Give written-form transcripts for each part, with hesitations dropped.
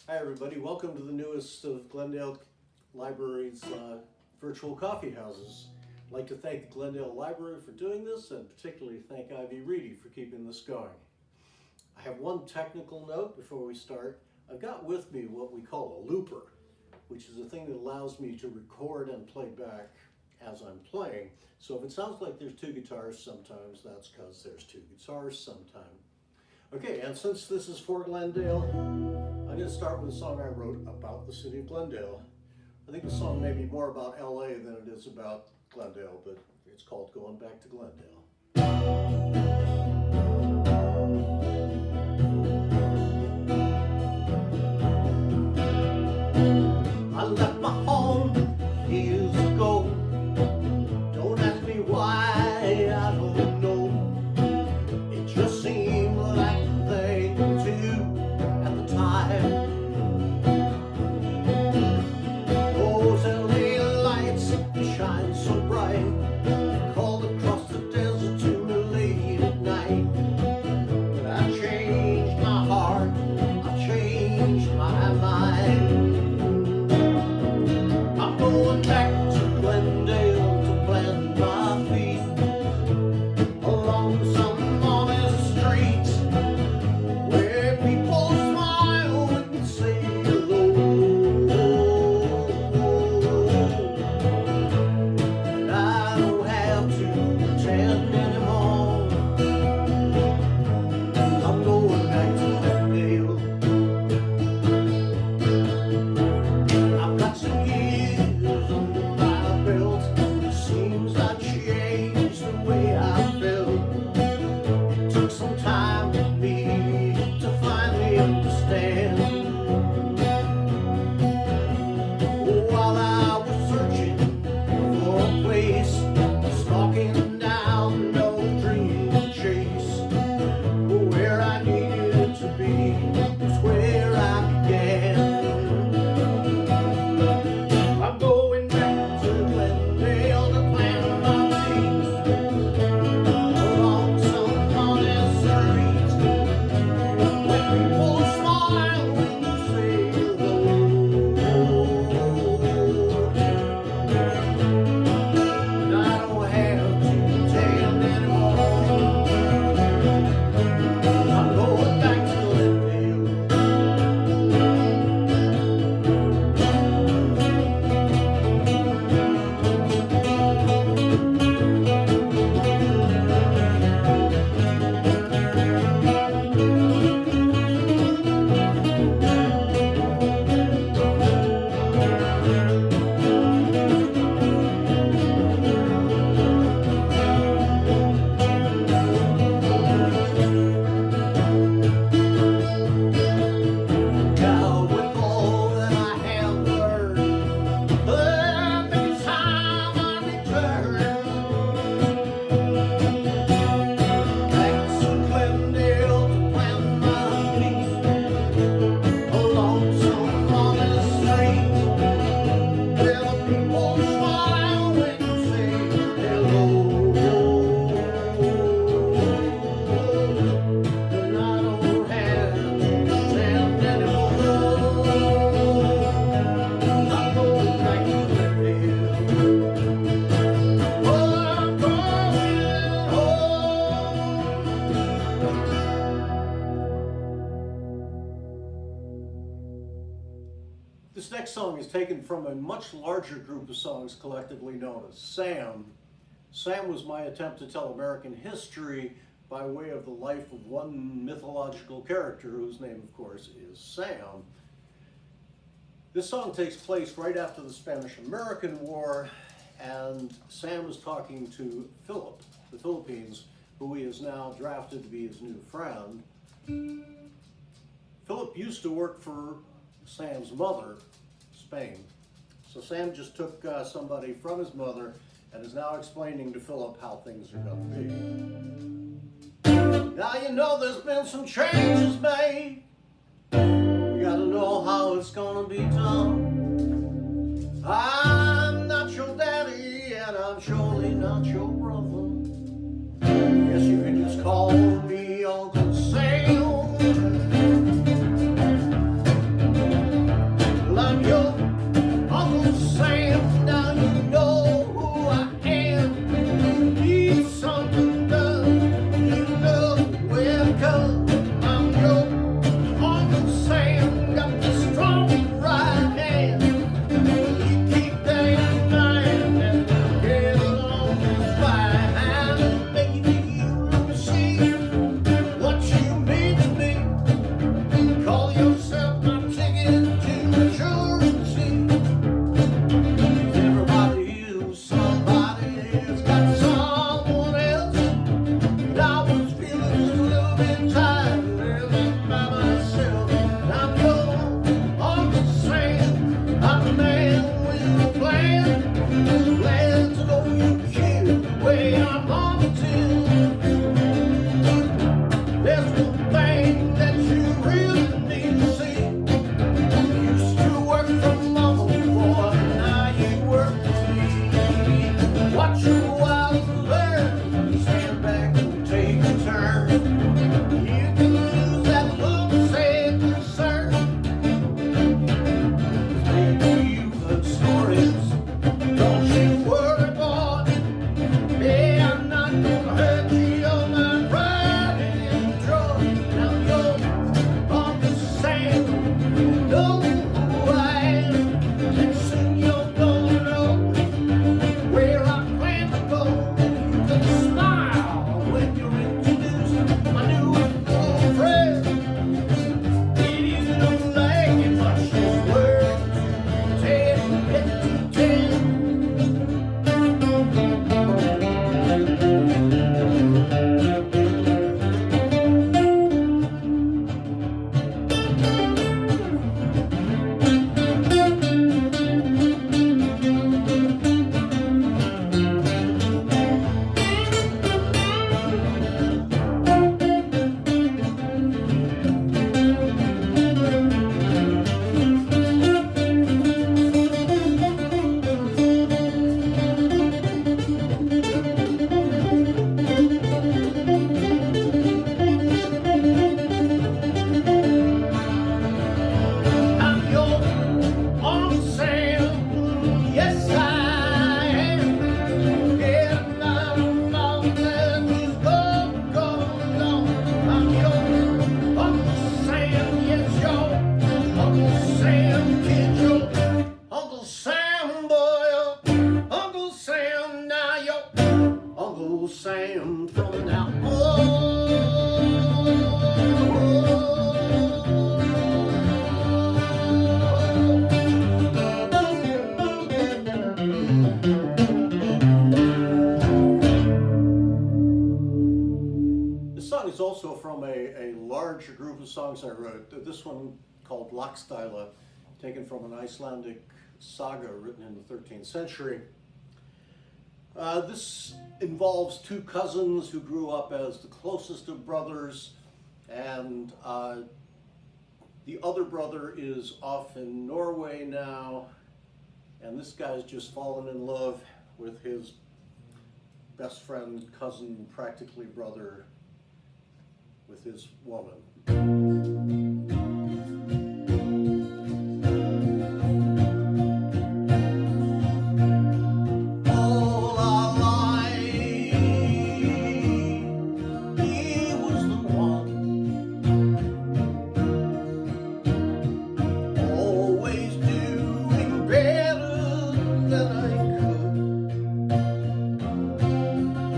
Hi everybody, welcome to the newest of Glendale Library's virtual coffee houses. I'd like to thank the Glendale Library for doing this and particularly thank Ivy Reedy for keeping this going. I have one technical note before we start. I've got with me what we call a looper, which is a thing that allows me to record and play back as I'm playing. So if it sounds like there's two guitars sometimes, that's because there's two guitars sometimes. Okay, and since this is for Glendale, I'm going to start with a song I wrote about the city of Glendale. I think the song may be more about LA than it is about Glendale, but it's called Going Back to Glendale. I left my home years ago. Don't ask me why, I don't know. It just seemed like the thing to do at the time. Those LA lights shine so bright, they called across the desert to me late at night. But I changed my heart, I changed my mind. I'm going back to Glendale to plant my feet along some honest streets where people smile and say hello. And I don't have to pretend anymore. I'm going back to Glendale. I've got some years under my belt. It seems I changed the way I felt. It took some time for me to finally understand. While I was searching for a place, stalking down no dream to chase, where I needed to be was where I began. I'm going back to Glendale to plant my feet along some honest street where people smile when you say hello. And I don't have to pretend anymore. I'm going back to Glendale. Now with all that I have learned, maybe time I return back to Glendale to plant my feet along some honest street where people smile when you say hello. And I don't have to pretend anymore. I'm going back to Glendale. Oh, I'm going home. This next song is taken from a much larger group of songs collectively known as Sam. Sam was my attempt to tell American history by way of the life of one mythological character whose name, of course, is Sam. This song takes place right after the Spanish-American War, and Sam is talking to Philip, the Philippines, who he has now drafted to be his new friend. Philip used to work for Sam's mother, Spain. So Sam just took somebody from his mother and is now explaining to Philip how things are going to be. Now you know there's been some changes made. You gotta know how it's gonna be done. I'm not your daddy and I'm surely not your brother. Guess you can just call me Uncle Sam. way I wanted to. There's one thing that you really need to see. You used to work for mama, boy, now you work for me. Watch your wild learn, stand back and take a turn. You can lose that look, say concern. Maybe you've heard stories. Don't you worry, boy. Hey, I'm not gonna hurt you. You're not riding drunk. Now you're on the sand. You know who I am. And soon you're gonna know where I plan to go. You can smile when you're introduced my new girlfriend. It isn't like it much. She's worth 10 to 10. I'm your Uncle Sam, yes I am. Getting out of mountain, he's gone, gone, gone. I'm your Uncle Sam, yes your Uncle Sam, kid, your Uncle Sam, boy, Uncle Sam, now your Uncle Sam from now on. This song is also from a larger group of songs I wrote. This one called Laxdæla, taken from an Icelandic saga written in the 13th century. This involves two cousins who grew up as the closest of brothers, and the other brother is off in Norway now, and this guy's just fallen in love with his best friend, cousin, practically brother, with his woman. All our life, he was the one, always doing better than I could.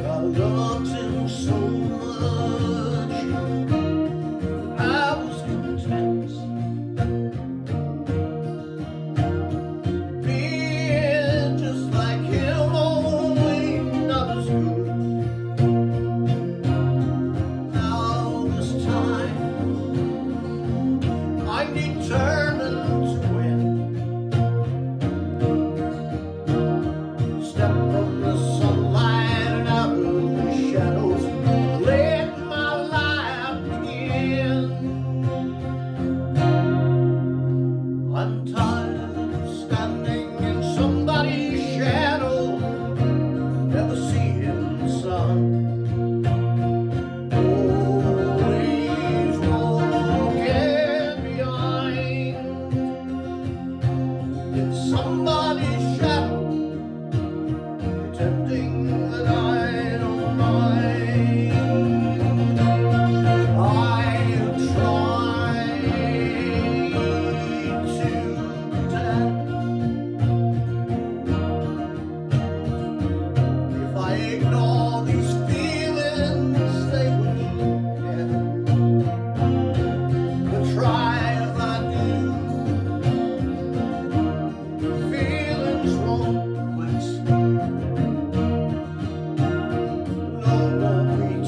I loved him so much, I was content being just like him, only not as good. Now this time I'm determined to win. Step from the sunlight and out of the shadows, let my life begin. I'm tired of standing in somebody's shadow, never seeing the sun. Always walking behind in somebody's shadow, pretending that I don't mind. I try to pretend. If I ignore these feelings, they will end. But try as I do, the feelings won't quit. No more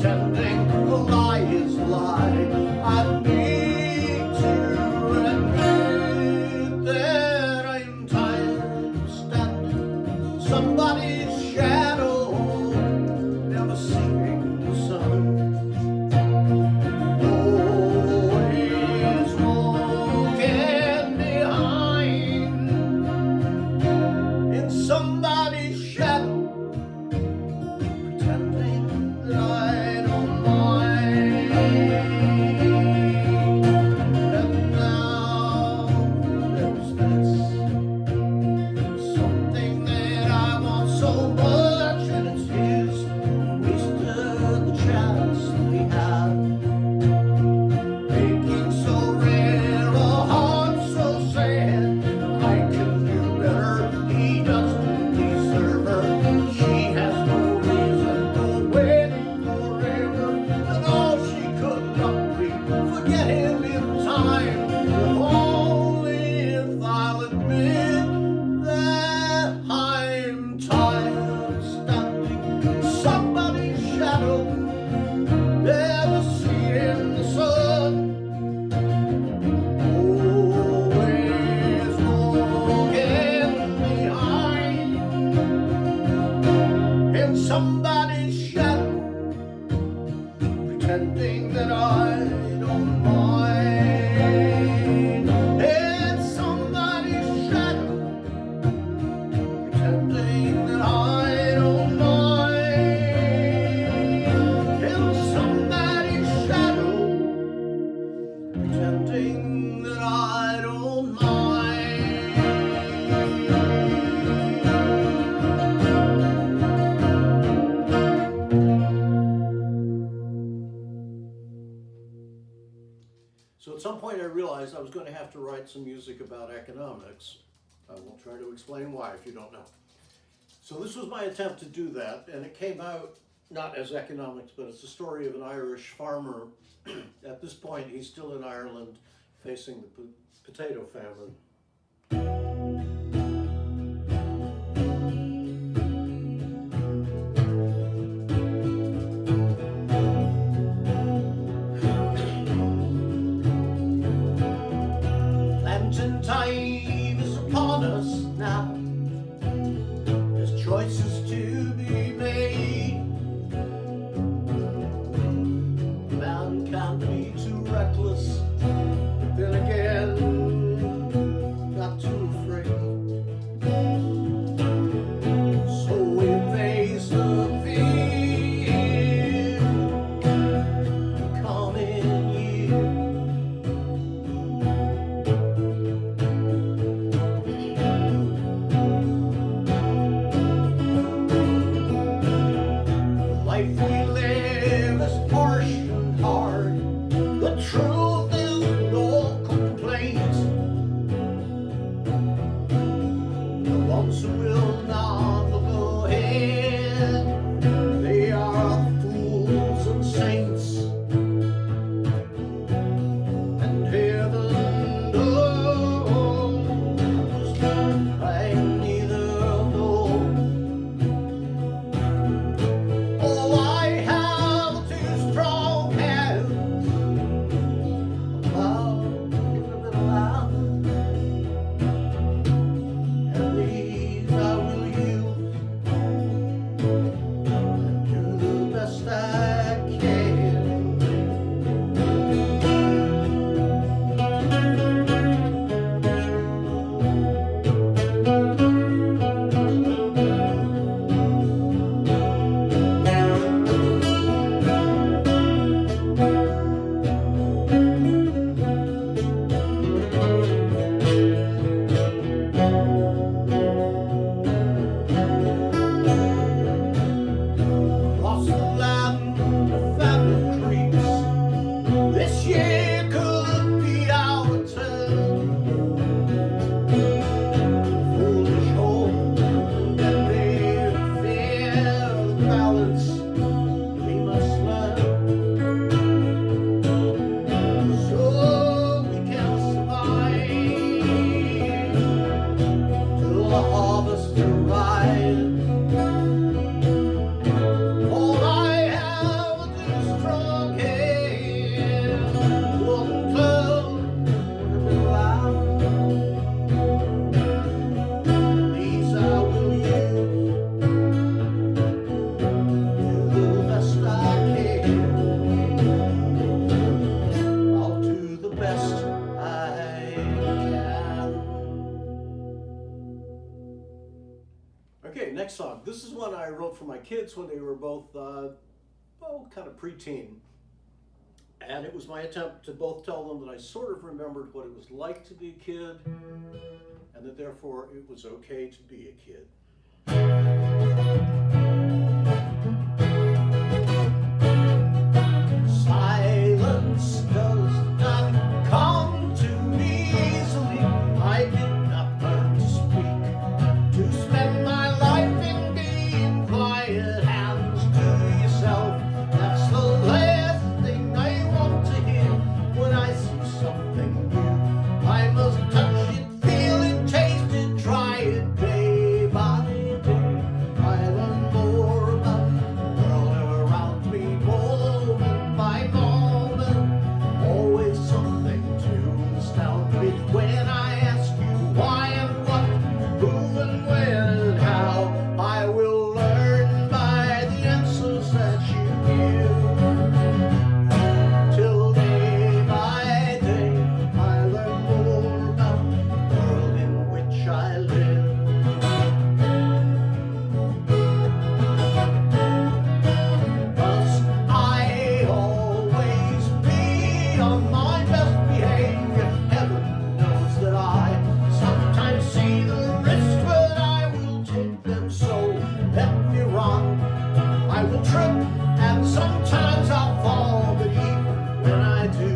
somebody's shadow, pretending that I don't mind. It's somebody's shadow, pretending that I don't mind. It's somebody's shadow, pretending that I don't mind. So at some point I realized I was going to have to write some music about economics. I will try to explain why if you don't know. So this was my attempt to do that, and it came out not as economics, but it's the story of an Irish farmer. At this point, he's still in Ireland facing the potato famine. Planting time is upon us now. There's choices to be made. Man can't be too reckless, but then again, not too afraid. So we face the fear of coming year. Life we live is harsh and hard. The truth is no complaint. The ones who will not look ahead, they are fools and saints. And heaven knows I neither know. Oh, I have two strong hands, a plow in the middle hand, and these I will use and do the best I can. Across the land, the famine creeps. This year could be our turn. Foolish hope and deadly fear, the balance we must learn, so we can survive till the harvest arrives. All I have is two strong hands, one club in the middle hand. These I will use, do the best I can. I'll do the best I can. Okay, next song. This is one I wrote for my kids when they were both, kind of preteen. And it was my attempt to both tell them that I sort of remembered what it was like to be a kid, and that therefore it was okay to be a kid. Silence does not come to me easily. I did not learn to speak, to spend my life in being quiet. Hands to yourself, that's the last thing I want to hear. When I see something new, I must touch it, feel it, taste it, try it day by I will trip, and sometimes I'll fall, but even when I do,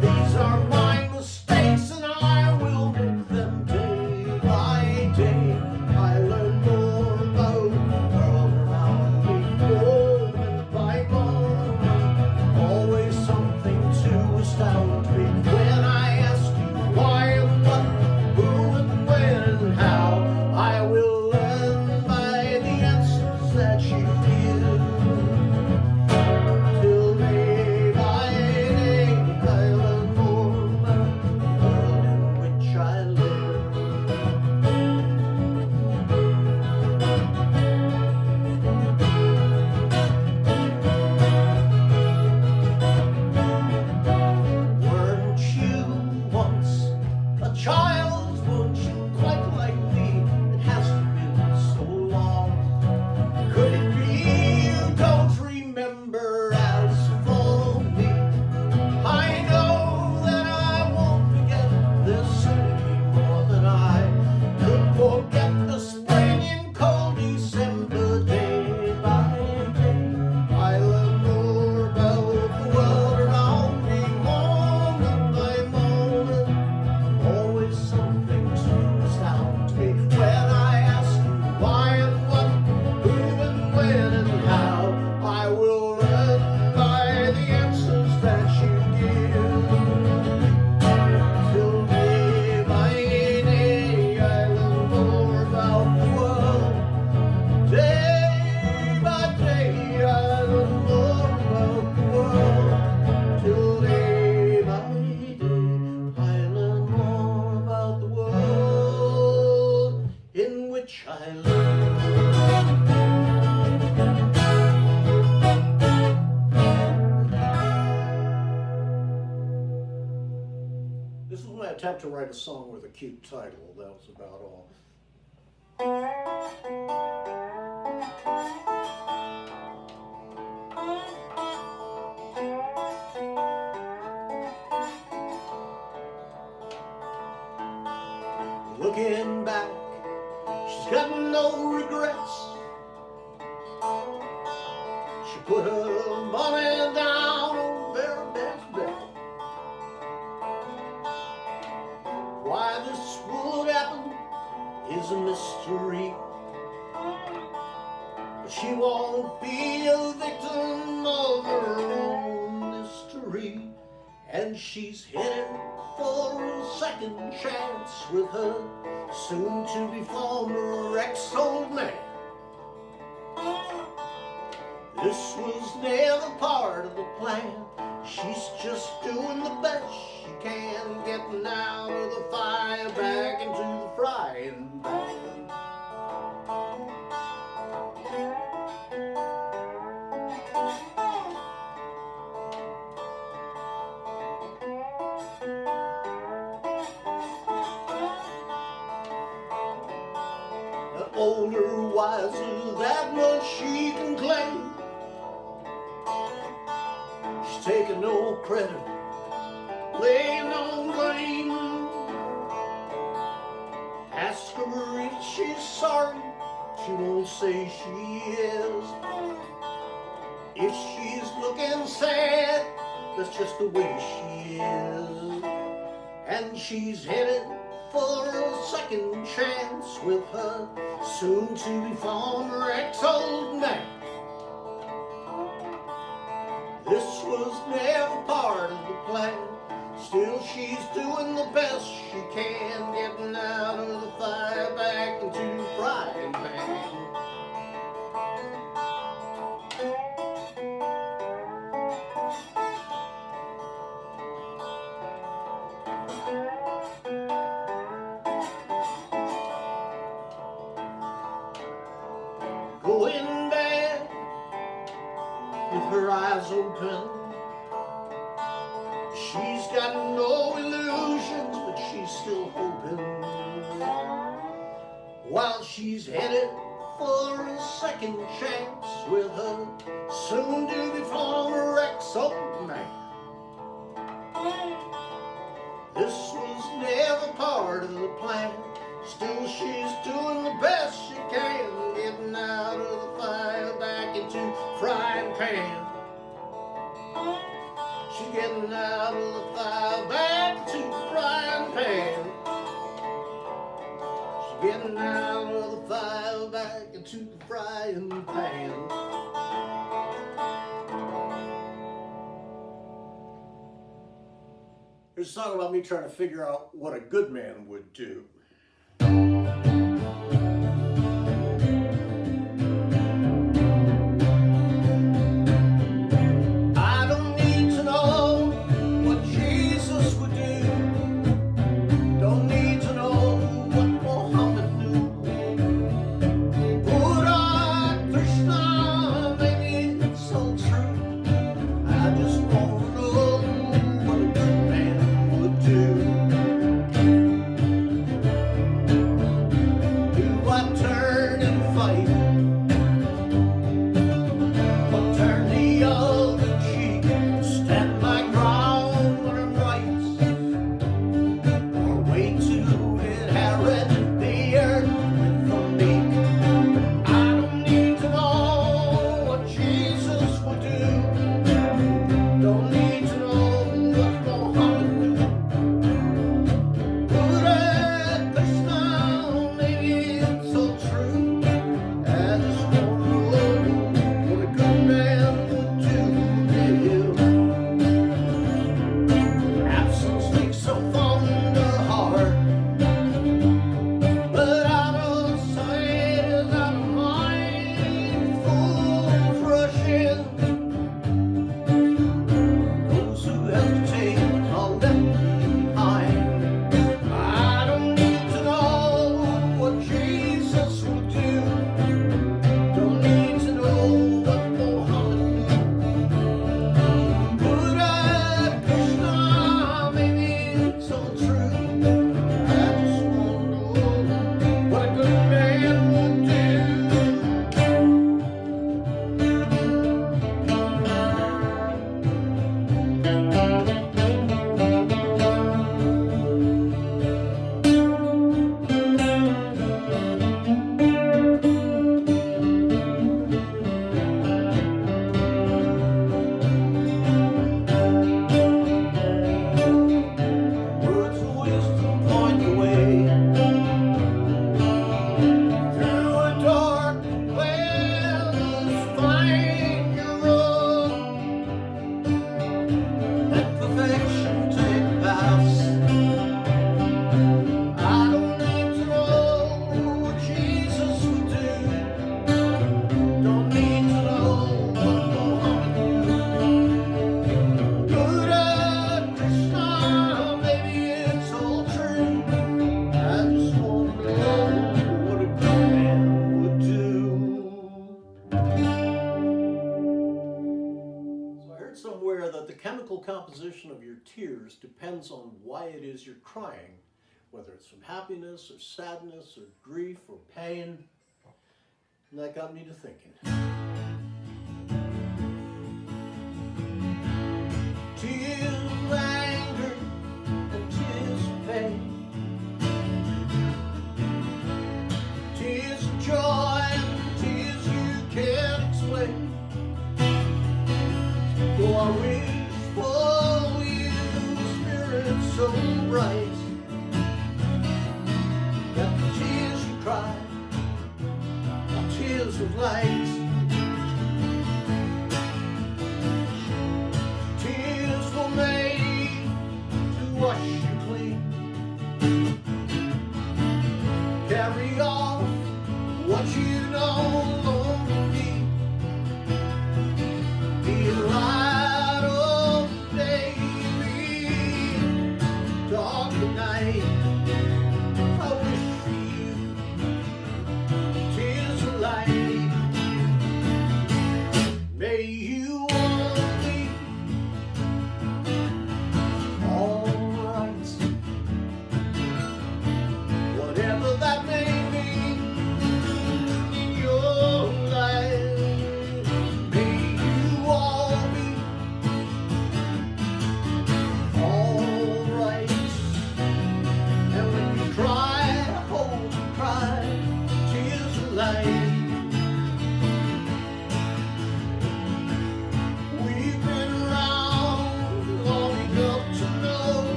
these are my mistakes, and I will make them day by day. I learn more about the world around me, moment by moment, always something to astound me. When I ask you why and what, who and when and how, I will learn by the answers that you give. Till day by day I learn more about the world in which I live. Weren't you once a child? Weren't you quite like me? It hasn't been so long. Could it be you don't remember as for me? I know that I won't forget this any more than I could forget the spring in cold December. Day by day I learn more about the world around me, moment by moment, always something to astound me. When I ask you why and what, who and when and how, I will learn by the answers that you give. Till day by day I learn more about the world. Day by day I learn more about the world. Till day by day I learn more about the world in which I live. This was my attempt to write a song with a cute title. That was about all. Looking back, she's got no regrets. She put her money down on their best bet. Why this would happen is a mystery, but she won't be a victim of her own mystery. And she's headed for a second chance with her soon-to-be former ex-old man. This was never part of the plan. She's just doing the best she can, getting out of the fire back into the frying pan. Older, wiser, that much she can claim. She's taking no credit, laying no blame. Ask her if she's sorry, she won't say she is. If she's looking sad, that's just the way she is. And she's headed for a second chance with her soon-to-be former ex-old man. This was never part of the plan. Still she's doing the best she can, getting out of the fire back into the frying pan. Going back with her eyes open. She's got no illusions, but she's still hoping. While she's headed for a second chance with her soon-to-be former ex-old man. This was never part of the plan. Still she's doing the best she can, getting out of the fire back into frying pan. She's getting out of the fire, back to the frying pan. She's getting out of the fire, back into the frying pan. Here's a song about me trying to figure out what a good man would do. Somewhere that the chemical composition of your tears depends on why it is you're crying, whether it's from happiness or sadness or grief or pain. And that got me to thinking. Tears of anger and tears of pain, tears of joy and tears you can't explain. Though I wish for you, spirit so bright, that the tears you cry are tears of light. Tears were made to wash you clean, carry off what you no longer need. Be alive.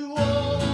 you all.